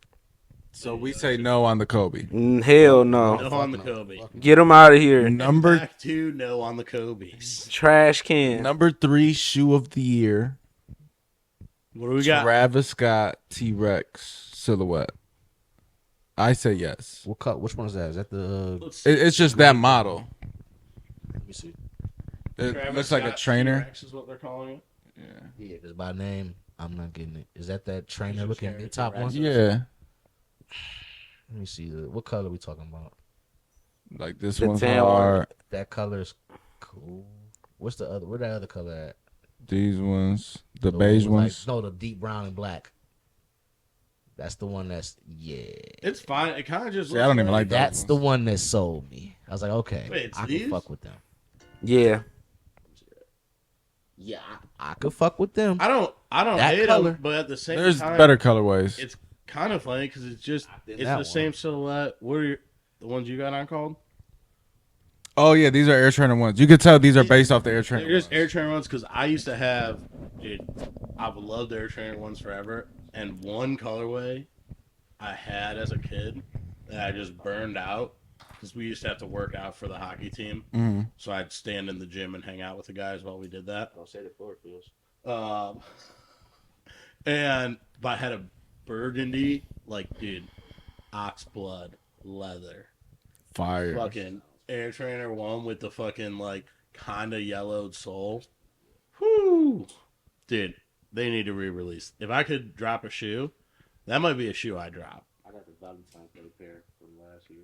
So we say no on the Kobe. Hell no. No on the Kobe. Get them out of here. Number Back to no on the Kobe's. Trash can. number 3 shoe of the year. What do we got? Travis Scott T-Rex silhouette. I say yes. What cut? Which one is that? Is that the? Let's see. It's just that model. Let me see. It Travis looks like a Scott trainer. T-Rex is what they're calling it. Yeah, because by name, I'm not getting it. Is that trainer just looking carry mid top the one? Yeah, Let me see. What color are we talking about? like this The one's tan one. hard. That color's cool. What's the other? Where that other color at? These ones, the one beige with, like- ones. no, the deep brown and black. That's the one that's It's fine. It kind of just. See, I don't looks even like that. That's the one that sold me. I was like, okay, Wait, it's I these? can fuck with them. Yeah. Yeah, I could fuck with them. I don't That hate color. them, but at the same There's time, better colorways. It's kind of funny because it's just did it's that the one. same silhouette. What are the ones you got on called? Oh yeah, these are Air Trainer ones. You could tell these are based off the Air Trainer. They're just ones. Air Trainer ones because I used to have, dude. I've loved Air Trainer ones forever, and one colorway I had as a kid that I just burned out because we used to have to work out for the hockey team. Mhm. So I'd stand in the gym and hang out with the guys while we did that. Don't say the floor feels. But I had a burgundy, like, dude, ox blood leather. Fire. Fucking Air Trainer one with the fucking, like, kind of yellowed sole. Whoo! Dude, they need to re-release. If I could drop a shoe, that might be a shoe I drop. I got the Valentine's Day pair from last year.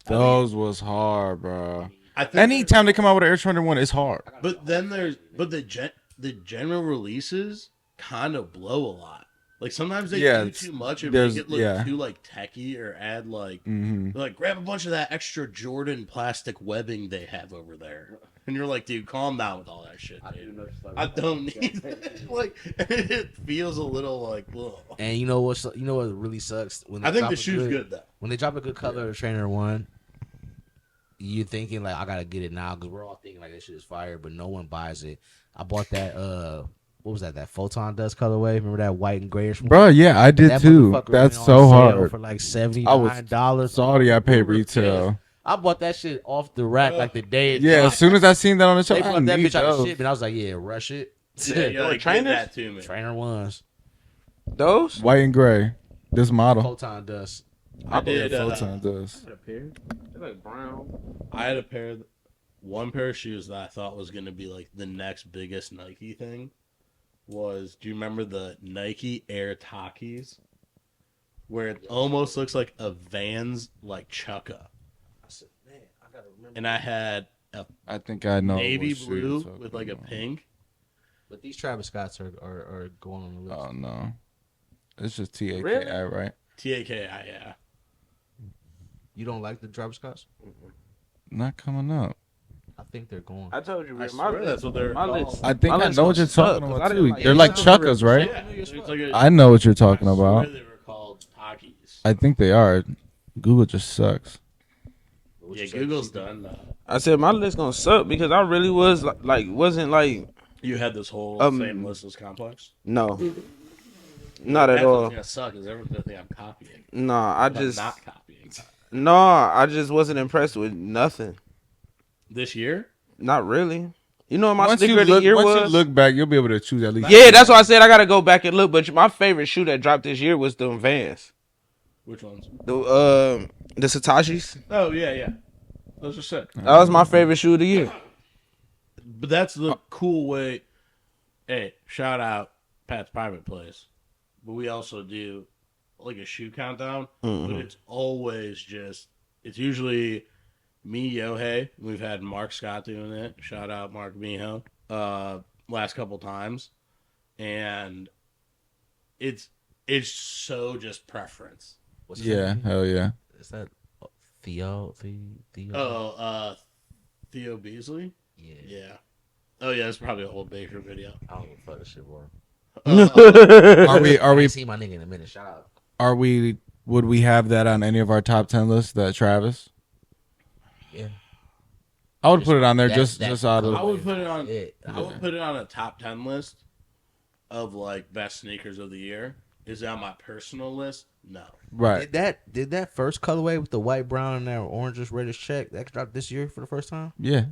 Those was hard, bro. I think Anytime they come out with an Air Trainer one, it's hard. But then the general releases kind of blow a lot. Like sometimes they Yeah, do it's- too much and there's- make it look yeah. too like techie or add like hmm they're like grab a bunch of that extra Jordan plastic webbing they have over there, and you're like, dude, calm down with all that shit, I do dude. notice like I don't need that. Like it feels a little like. Ugh. And you know what really sucks when they I think drop the a shoe's good though. When they drop a good color trainer one, you thinking like I gotta get it now because we're all thinking like this shit is fire, but no one buys it. I bought that what was that photon dust colorway? Remember that white and grayish one? Bro, yeah, I did That too. motherfucker That's went so on sale hard. for like $79. Sorry, I paid retail. I bought that shit off the rack like the day it Yeah, dropped. as soon as I seen that on the show, They I put that need bitch out of those. ship, and I was like, yeah, rush it. Yeah, you like, give trainers? that to me. Trainer ones, Those? White and gray. This model. photon dust. I did. Photon does. a pair. They're like brown. I had one pair of shoes that I thought was going to be like the next biggest Nike thing. Do you remember the Nike Air Takis? Where it almost looks like a Vans like Chukka. I said, man, I gotta remember. And I had a I think I know. navy what shoe you're blue talking with like a about. pink. But these Travis Scotts are going on the list. Oh no, it's just TAKI, Really? right? TAKI, yeah. You don't like the Travis Scotts? Not coming up. I think they're going. I told you, I my swear list, that's what they're my called. list. I think my I list know what was you're stuck, talking 'cause about I didn't too. like They're it. like It's chuckas, right? Yeah, it's like a, I know what you're talking I about. swear they were called Takis. I think they are. Google just sucks. Yeah, Google's done that. I said my list gonna suck because I really was wasn't like You had this whole Um, same list as Complex? no, not at That's what's all. gonna suck is everyone's gonna think I'm copying. Nah, I But I'm just not copying. I just wasn't impressed with nothing. This year? Not really. You know what my Once sneaker you of the look, year once was? you look back, you'll be able to choose at least. Yeah, that's why I said I gotta go back and look. But my favorite shoe that dropped this year was the Vans, Which ones? the Satashis. Oh yeah. Those are sick. That was my favorite shoe of the year. But that's the cool way. Hey, shout out Pat's Private Place. But we also do like a shoe countdown. But it's always it's usually me, Yohei. We've had Mark Scott doing it. Shout out Mark Miho. Last couple times. And it's so just preference. What's his Yeah, name? hell yeah. Is that Theo? Oh, Theo Beasley? Yeah. Yeah. Oh yeah, it's probably an old Baker video. I don't give a fuck this shit, bro. Are we? Are I we? ain't seen my nigga in a minute. Shout out. Are we? Would we have that on any of our top 10 lists? That Travis? Yeah. I would put it on there That's- just out I of. would put it on. It. I would put it on a top 10 list of like best sneakers of the year. Is it on my personal list? No. Right. Did that first colorway with the white, brown, and that orangish reddish check that dropped this year for the first time? Yeah.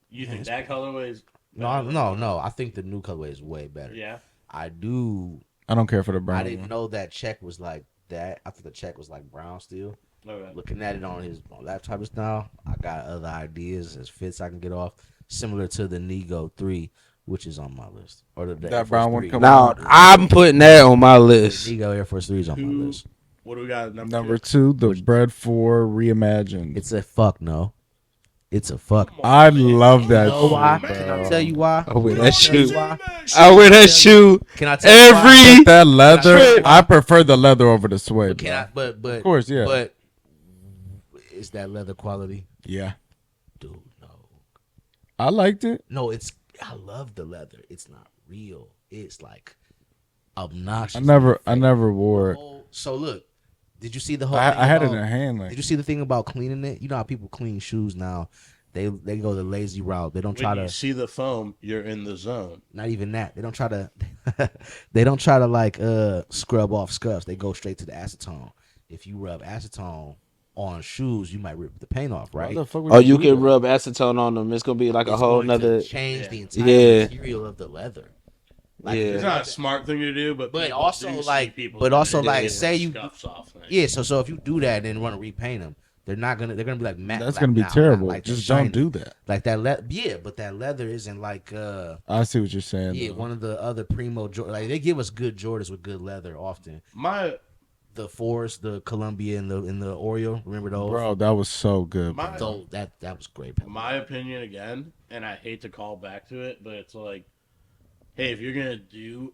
You think that colorway is? No. I think the new colorway is way better. Yeah. I do I don't care for the I brown didn't one. know that check was like that. I thought the check was like brown still. Okay. Looking at it on his laptop just now, I got other ideas as fits I can get off, similar to the Nego 3, which is on my list. Or the That Air Force brown one 3. coming Now I'm putting that on my The list. Nego Air Force 3 is on my Who- list. What do we got? at Number two? 2, the Bread 4 reimagined. It's a fuck no. It's a fuck. Come on, I man. love that You know why? shit, Can I bro. tell you why? I wear We that don't shoe. see why? that I wear that shoe Can I tell you why? every. But that leather, Can I- I prefer the leather over the suede. Can I? Bro. But Of course, yeah. But is that leather quality, Yeah, dude? No. I liked it. No, it's. I love the leather. It's not real. It's like obnoxious. I never wore it. So look, did you see the whole? I thing had it about- in a hand. Did Like, you see the thing about cleaning it? You know how people clean shoes now. They go the lazy route. They don't try When to. you see the foam, you're in the zone. Not even that. They don't try to. They don't try to like scrub off scuffs. They go straight to the acetone. If you rub acetone on shoes, you might rip the paint off, right? why the fuck would Oh, you do can that? rub acetone on them. It's gonna be like a It's whole going to nother. change the Yeah. entire Yeah. material of the leather. Yeah. It's not a smart thing to do, but people also, do see like- people but that also, do like, it say with you- scuffs off things. Yeah, so if you do that and then want to repaint them, they're gonna be like matte. That's black gonna be now, not terrible. like Just shiny. don't do that. Like that yeah, but that leather isn't like I see what you're saying. yeah, though. one of the other primo like they give us good Jordans with good leather often. My The Forest, the Columbia, and the Oreo. Remember those? Bro, that was so good. My- Bro. That was great. my opinion again, and I hate to call back to it, but it's like, hey, if you're gonna do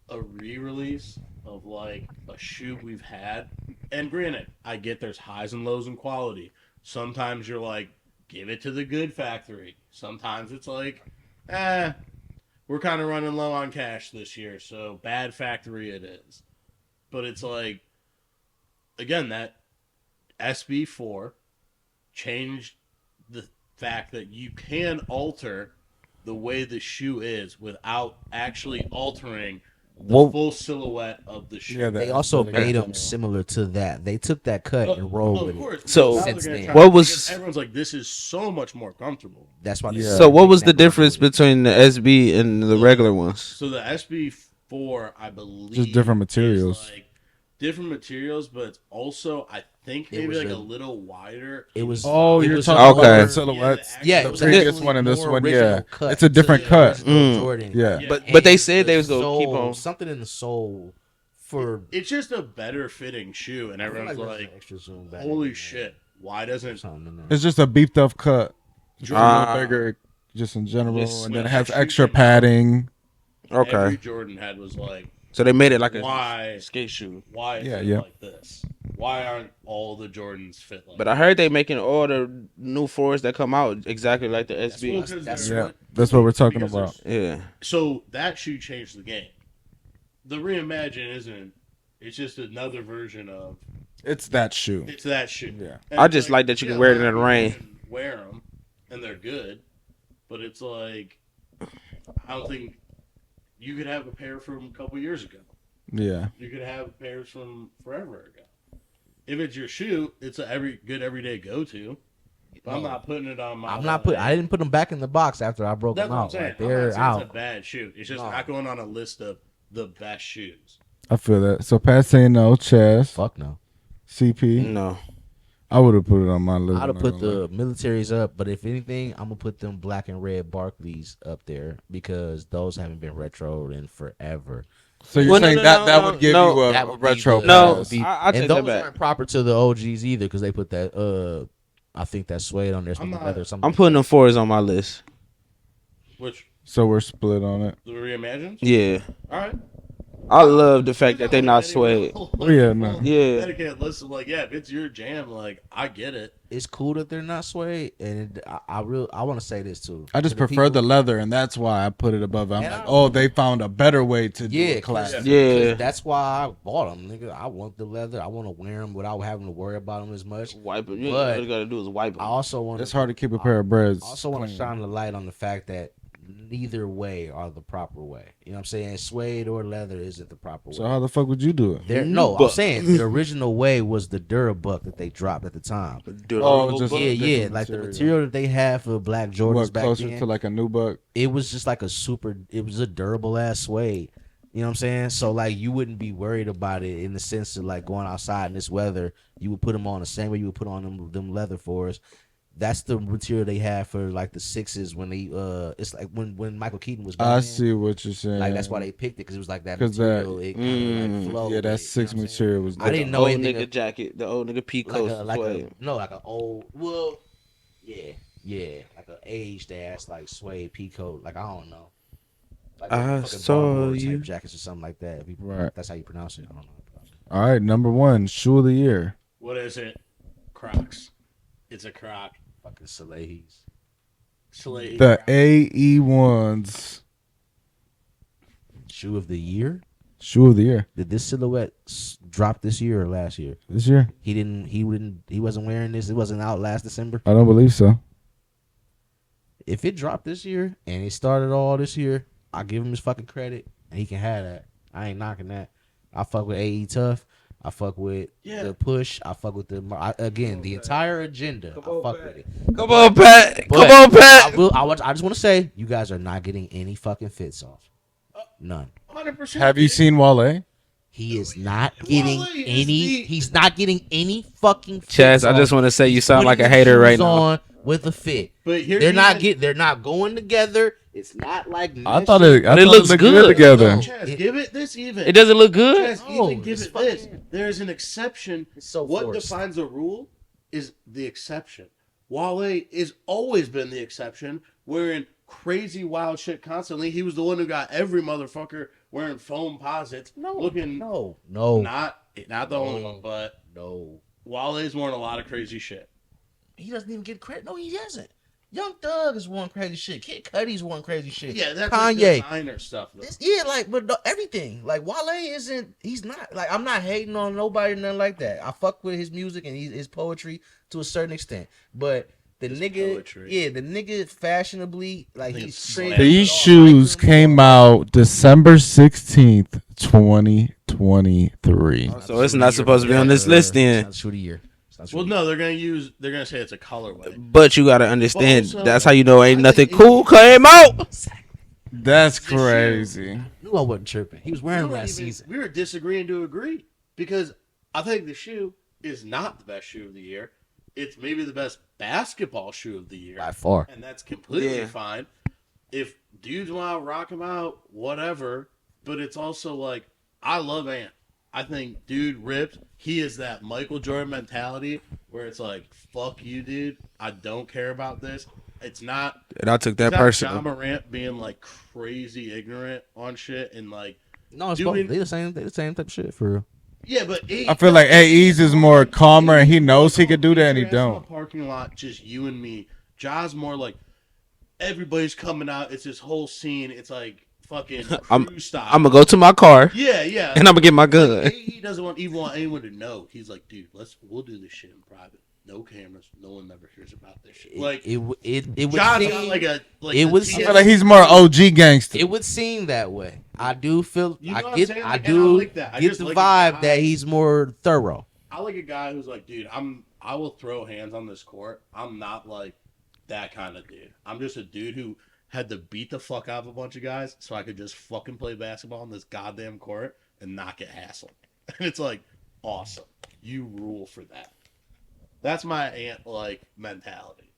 a re-release of like a shoe we've had, and granted, I get there's highs and lows in quality. Sometimes you're like, give it to the good factory. Sometimes it's like, we're kind of running low on cash this year, so bad factory it is. But it's like, again, that SB4 changed the fact that you can alter the way the shoe is without actually altering the What- full silhouette of the shoe. Yeah, They that- also that- made them similar to that. They took that cut and rolled with it. So, now since they're gonna then- try what to- was- because everyone's like, this is so much more comfortable. That's why. Yeah. So what was the difference between the SB and the regular ones? So the SB4, I believe, Just different is, materials. like, different materials, but it's also, I think, It maybe was like a- a little wider. It was. Oh, it you're was talking Okay. about the silhouettes. Yeah, the it was previous actually one and this more one. original Yeah, cut it's a to different the cut. original Jordan. Yeah. Yeah. But they And said they was the gonna keep sole- on. something in the sole for. It's just a better fitting shoe, and I feel everyone's there's like, an extra zoom back holy in there. shit, why doesn't Something in there. It's just a beefed up cut. Just a Ah. little bigger, just in general, Yes. and then it When has that shoe extra came out, padding. every Okay, Jordan had was like, so they made it like a why skate shoe. why is Yeah, it yeah. like this? Why aren't all the Jordans fit like But I heard they making all the new fours that come out exactly like the SB. Well, 'cause That's they're- Yeah, that's what we're talking because about. Yeah. So that shoe changed the game. The reimagine isn't. It's just another version of. It's that shoe. It's that shoe. Yeah. And I it's just like that you can wear it in the a lot of rain. people can wear them, and they're good, but it's like I don't think you could have a pair from a couple years ago. Yeah, You could have pairs from forever ago. If it's your shoe, it's a good everyday go to. But I'm not putting it on my. I'm not put. I didn't put them back in the box after I broke That's them what I'm out. saying. Like, I'm they're not saying out. it's a bad shoe. It's just No. not going on a list of the best shoes. I feel that. So Pat saying no, Chaz, Fuck no. CP. No. I would have put it on my list. I'd have I'm put not gonna lie. the militaries up, but if anything, I'm gonna put them black and red Barclays up there because those haven't been retroed in forever. So you're Well, no, saying no, that no, that no, would give no. you a That would be retro the- No, pass. I take and that those back. aren't proper to the OGs either because they put that I think that suede on there, something not- leather, something. I'm putting them fours on my list. Which So we're split on it. the reimagines. Yeah. All right. I love the fact that they're not suede. Oh, yeah, no. Yeah. Dedicated listen, like, yeah, if it's your jam, like, I get it. It's cool that they're not suede, and I want to say this too. I just To the prefer the people- leather, and that's why I put it above. I'm And like, I- oh, they found a better way to do Yeah, a classic. Yeah. That's why I bought them, nigga. I want the leather. I want to wear them without having to worry about them as much. Wipe it. But- All you gotta do is wipe I it. also want. It's hard to keep a pair of breads. I also want to clean. shine the light on the fact that neither way are the proper way. You know what I'm saying? Suede or leather isn't the proper So way. how the fuck would you do it? No, I'm But- saying the original way was the Durabuck that they dropped at the time. Oh, just- Yeah, yeah, different like the material. material that they had for Black Jordans What back closer then. to like a new buck? It was just like it was a durable ass suede. You know what I'm saying? So like you wouldn't be worried about it in the sense of like going outside in this weather. You would put them on the same way you would put on them leather fours. That's the material they have for like the sixes when they it's like when Michael Keaton was I Batman. see what you're saying. Like that's why they picked it because it was like that 'Cause material. It kind of like flowed. yeah, with that it, six you know what I'm saying? material was. I didn't know old anything nigga of- jacket, the old nigga P like coat. an old like an aged ass like suede peacoat. Like I don't know. Like I fucking saw Baltimore type you. jackets or something like that. If you, Right. That's how you pronounce it. I don't know. All right, number 1 shoe of the year. What is it? Crocs. It's a Croc. Fucking Salehis. Slade. The AE1s Shoe of the year. shoe of the year Did this silhouette drop this year or last year? this year. He wasn't wearing this. It wasn't out last December. I don't believe so. If it dropped this year and it started all this year, I'll give him his fucking credit and he can have that. I ain't knocking that. I fuck with AE Tough. I fuck with the push. I fuck with the entire agenda. I fuck with it. Come on, Pat. But Come on, Pat. I just want to say, you guys are not getting any fucking fits off. None. 100%. Have you seen Wale? He is not getting Wale is any. the- He's not getting any fucking fits Chaz, I off. just want to say you sound like a Putting hater right shoes now. on with a fit. But here They're not going together. It's not like I thought it. But it looks looked good. together. No. Chaz, give it this even. It doesn't look good. Chaz, No, even give it's it this. fucking- There's an exception. It's so what forced. defines a rule is the exception. Wale has always been the exception, wearing crazy wild shit constantly. He was the one who got every motherfucker wearing foam posits. Looking No. not the only one, but No. Wale's worn a lot of crazy shit. He doesn't even get credit. No, he doesn't. Young Thug is one crazy shit. Kid Cudi's one crazy shit. Yeah, that's Kanye. like designer stuff. Though. But everything. Like Wale isn't. He's not. Like I'm not hating on nobody or nothing like that. I fuck with his music and his poetry to a certain extent. But the nigga fashionably like think he's it's straight. slang. These shoes came out December 16th, 2023. So it's not supposed to be on this list then. It's not shoe of the year. It's not shoe Well, of the no, they're gonna say it's a colorway. But you gotta understand, But also, that's how you know ain't I nothing think cool came out. That's crazy. year. Knew I wasn't tripping. He was wearing We weren't last even- season. We were disagreeing to agree because I think the shoe is not the best shoe of the year. It's maybe the best basketball shoe of the year, By far. and that's completely Yeah. fine. If dudes want to rock them out, whatever. But it's also like I love Ant. I think dude ripped. He is that Michael Jordan mentality where it's like, "Fuck you, dude. I don't care about this." It's not. And I took that It's not personal. John Morant being like crazy ignorant on shit and like. No, it's Doing- both. They the same type of shit for real. Yeah, but I feel like AE's is more calmer and he knows he could do that and he Your ass in the don't. Parking lot, just you and me. Ja's more like everybody's coming out. It's this whole scene. It's like fucking crew style. I'm gonna go to my car Yeah, yeah. and I'm gonna get my gun. Like, he doesn't even want anyone to know. He's like, dude, we'll do this shit in private. No cameras. No one ever hears about this shit. Like it would Ja's seem, not like a like it the would TS seem I feel like he's more OG gangster. it would seem that way. I do feel You know what I I'm get saying? I Like, and do I like that. I get just the like a vibe guy- that he's more thorough. I like a guy who's like, dude, I will throw hands on this court. I'm not like that kind of dude. I'm just a dude who had to beat the fuck out of a bunch of guys so I could just fucking play basketball on this goddamn court and not get hassled. And it's like, awesome. You rule for that. That's my Ant like mentality.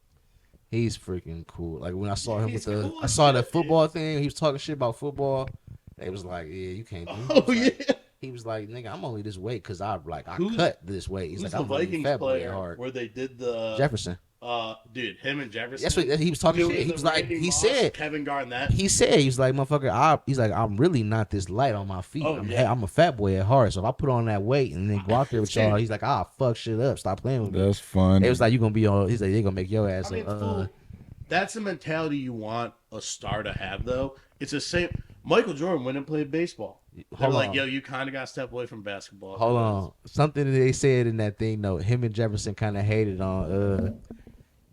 He's freaking cool. Like when I saw him He's with the cool I as saw the shit, football thing. He was talking shit about football. They was like, yeah, you can't do. Oh yeah. He was like, nigga, I'm only this weight because I Who's- cut this weight. He's Who's like, the I'm only Vikings fat boy at player heart. where they did the Jefferson. dude, him and Jefferson. That's what he was talking doing shit. He the was like, Randy he Moss, said, Kevin Garnett. he was like, motherfucker, he's like, I'm really not this light on my feet. Oh, I'm, yeah. I'm a fat boy at heart. So if I put on that weight and then go out there with y'all, he's like, fuck shit up. Stop playing with me. That's fun. It was like, you gonna be on, he's like, they're gonna make your ass I mean, a, fool, that's the mentality you want a star to have, though. It's the same. Michael Jordan went and played baseball. They're Hold like, on. yo, you kind of got to step away from basketball. Hold on. Something that they said in that thing though, him and Jefferson kind of hated on.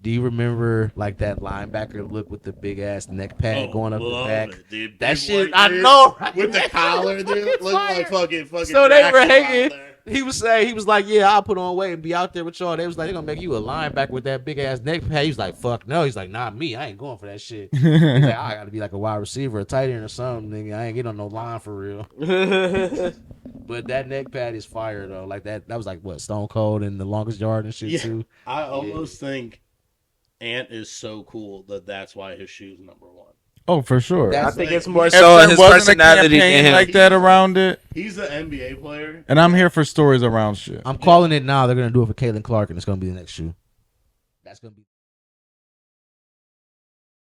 Do you remember like that linebacker look with the big ass neck pad Oh, going up the love back? it, dude. That Big shit, white I dude know, right? With the collar, dude. It's Look like fire. fucking So they were Dracula out hanging. there. He was like, yeah, I'll put on weight and be out there with y'all. They was like, they're gonna make you a linebacker with that big ass neck pad. He was like, fuck no. He's like, not me. I ain't going for that shit. He's like, I gotta be like a wide receiver, a tight end or something, nigga. I ain't getting on no line for real. But that neck pad is fire though. Like that was like what, Stone Cold in The Longest Yard and shit Yeah. too. I almost think Ant is so cool that that's why his shoe's number one. Oh, for sure. That's I think like- it's more If so there his wasn't a personality campaign in him. like that around it, He's an NBA player. and I'm here for stories around shit. I'm calling it now. They're gonna do it for Caitlin Clark, and it's gonna be the next shoe. That's gonna be.